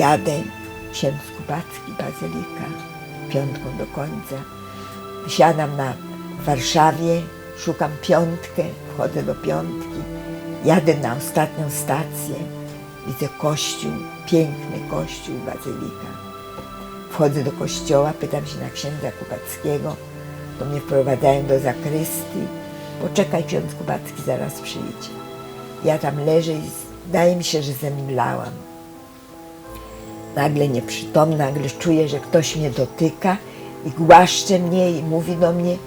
jadę, ksiądz Kubacki, bazylika, piątką do końca. Wysiadam w Warszawie, szukam piątkę, wchodzę do piątki, jadę na ostatnią stację, widzę kościół, piękny kościół, bazylika. Wchodzę do kościoła, pytam się na księdza Kubackiego, to mnie wprowadzają do zakrystii. Poczekaj, ksiądz Kubacki zaraz przyjdzie. Ja tam leżę i zdaje mi się, że zemdlałam. Nagle nieprzytomna, nagle czuję, że ktoś mnie dotyka i głaszcze mnie i mówi do mnie: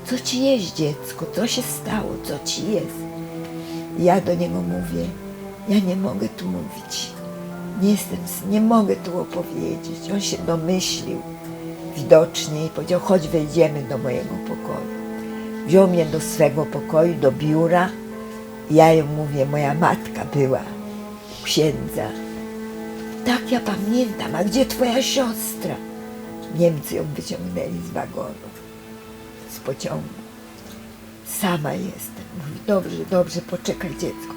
co ci jest, dziecko, co się stało, co ci jest? I ja do niego mówię: ja nie mogę tu mówić, nie mogę tu opowiedzieć. On się domyślił widocznie i powiedział: chodź, wejdziemy do mojego pokoju. Wziął mnie do swego pokoju, do biura. Ja ją mówię: moja matka była u księdza. Tak, ja pamiętam, a gdzie twoja siostra? Niemcy ją wyciągnęli z wagonu, z pociągu. Sama jestem. Mówi: dobrze, dobrze, poczekaj, dziecko.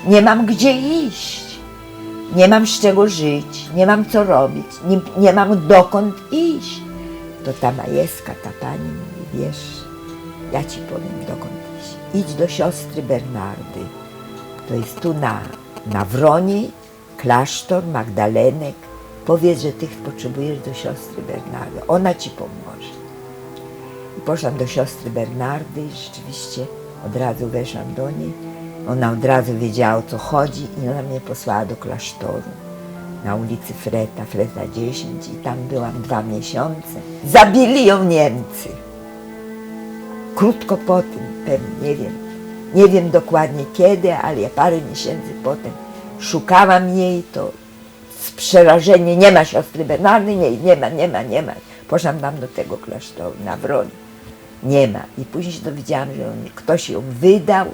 Nie mam gdzie iść, nie mam z czego żyć, nie mam co robić, nie mam dokąd iść. To ta Majewska, ta pani mówi: wiesz, ja ci powiem, dokąd iść. Idź do siostry Bernardy. To jest tu na Wroniej, klasztor Magdalenek. Powiedz, że ty potrzebujesz do siostry Bernardy. Ona ci pomoże. I poszłam do siostry Bernardy i rzeczywiście od razu weszłam do niej. Ona od razu wiedziała, o co chodzi i ona mnie posłała do klasztoru na ulicy Freta 10 i tam byłam 2 miesiące. Zabili ją Niemcy. Krótko po tym, pewnie, nie wiem dokładnie kiedy, ale ja parę miesięcy potem szukałam jej, to z przerażeniem: nie ma siostry Bernardy, nie ma. Poszłam tam do tego klasztoru na Wroni. Nie ma. I później się dowiedziałam, że ktoś ją wydał.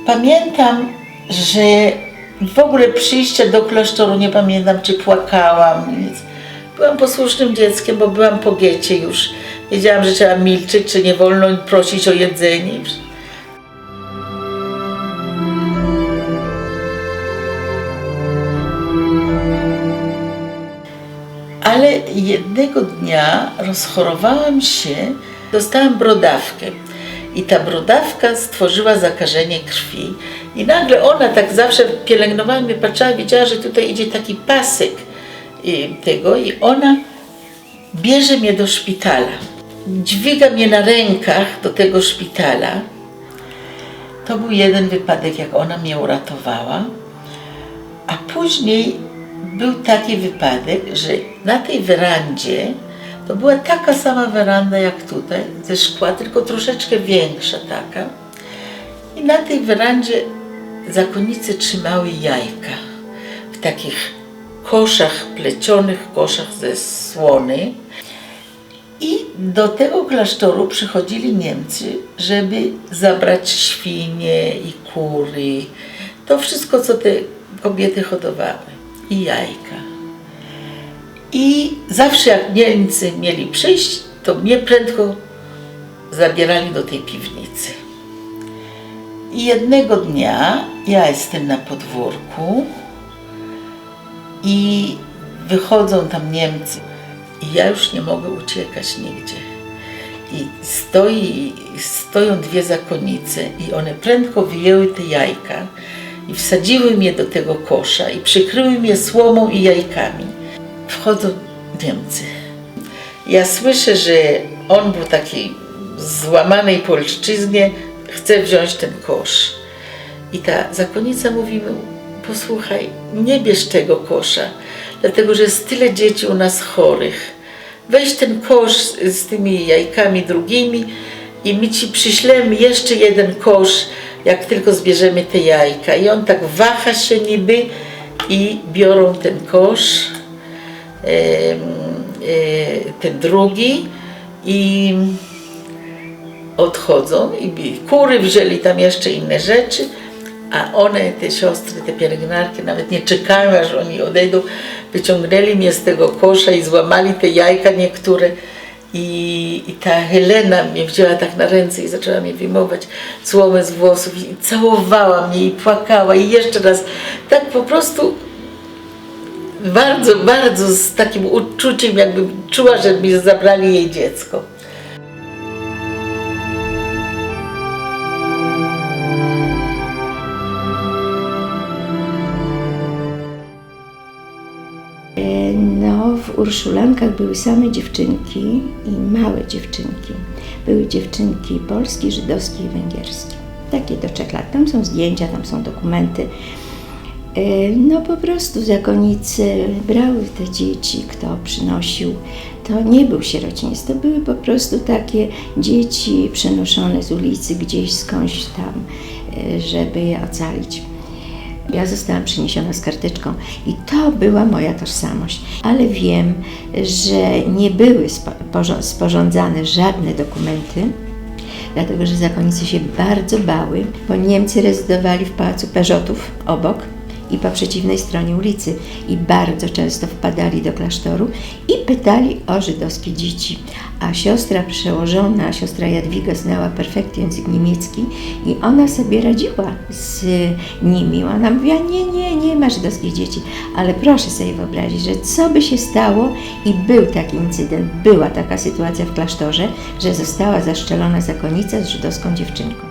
Pamiętam, że w ogóle przyjście do klasztoru, nie pamiętam, czy płakałam, nic. Byłam posłusznym dzieckiem, bo byłam po getcie już. Wiedziałam, że trzeba milczeć, czy nie wolno prosić o jedzenie. Ale jednego dnia rozchorowałam się, dostałam brodawkę. I ta brodawka stworzyła zakażenie krwi. I nagle ona tak zawsze pielęgnowała mnie, patrzyła, wiedziała, że tutaj idzie taki pasek tego i ona bierze mnie do szpitala. Dźwiga mnie na rękach do tego szpitala. To był jeden wypadek, jak ona mnie uratowała. A później był taki wypadek, że na tej werandzie, to była taka sama weranda jak tutaj, ze szkła, tylko troszeczkę większa taka. I na tej werandzie zakonnice trzymały jajka w takich koszach, plecionych koszach ze słony. I do tego klasztoru przychodzili Niemcy, żeby zabrać świnie i kury. To wszystko, co te kobiety hodowały. I jajka. I zawsze jak Niemcy mieli przyjść, to mnie prędko zabierali do tej piwnicy. I jednego dnia ja jestem na podwórku i wychodzą tam Niemcy i ja już nie mogę uciekać nigdzie. I stoją 2 zakonnice i one prędko wyjęły te jajka i wsadziły mnie do tego kosza i przykryły mnie słomą i jajkami. Wchodzą Niemcy. Ja słyszę, że on był taki w złamanej polszczyźnie, chce wziąć ten kosz. I ta zakonnica mówi mu: posłuchaj, nie bierz tego kosza, dlatego że jest tyle dzieci u nas chorych. Weź ten kosz z tymi jajkami drugimi i my ci przyślemy jeszcze jeden kosz, jak tylko zbierzemy te jajka. I on tak waha się niby i biorą ten kosz, ten drugi, i odchodzą i kury wzięli tam jeszcze inne rzeczy, a one, te siostry, te pielęgniarki nawet nie czekają, aż oni odejdą, wyciągnęli mnie z tego kosza i złamali te jajka niektóre. I ta Helena mnie wzięła tak na ręce i zaczęła mi wyjmować słomę z włosów i całowała mnie i płakała i jeszcze raz tak po prostu bardzo, bardzo z takim uczuciem, jakby czuła, że mi zabrali jej dziecko. No, w Urszułankach były same dziewczynki i małe dziewczynki. Były dziewczynki polskie, żydowskie i węgierskie. Takie do 3 lat. Tam są zdjęcia, tam są dokumenty. No po prostu zakonnice brały te dzieci, kto przynosił. To nie był sierocińc, to były po prostu takie dzieci przenoszone z ulicy gdzieś skądś tam, żeby je ocalić. Ja zostałam przyniesiona z karteczką i to była moja tożsamość. Ale wiem, że nie były sporządzane żadne dokumenty, dlatego że zakonnice się bardzo bały, bo Niemcy rezydowali w pałacu Peżotów obok i po przeciwnej stronie ulicy i bardzo często wpadali do klasztoru i pytali o żydowskie dzieci. A siostra przełożona, siostra Jadwiga znała perfekcyjnie język niemiecki i ona sobie radziła z nimi. Ona mówiła, nie ma żydowskich dzieci. Ale proszę sobie wyobrazić, że co by się stało i był taki incydent, była taka sytuacja w klasztorze, że została zaszczelona zakonnica z żydowską dziewczynką.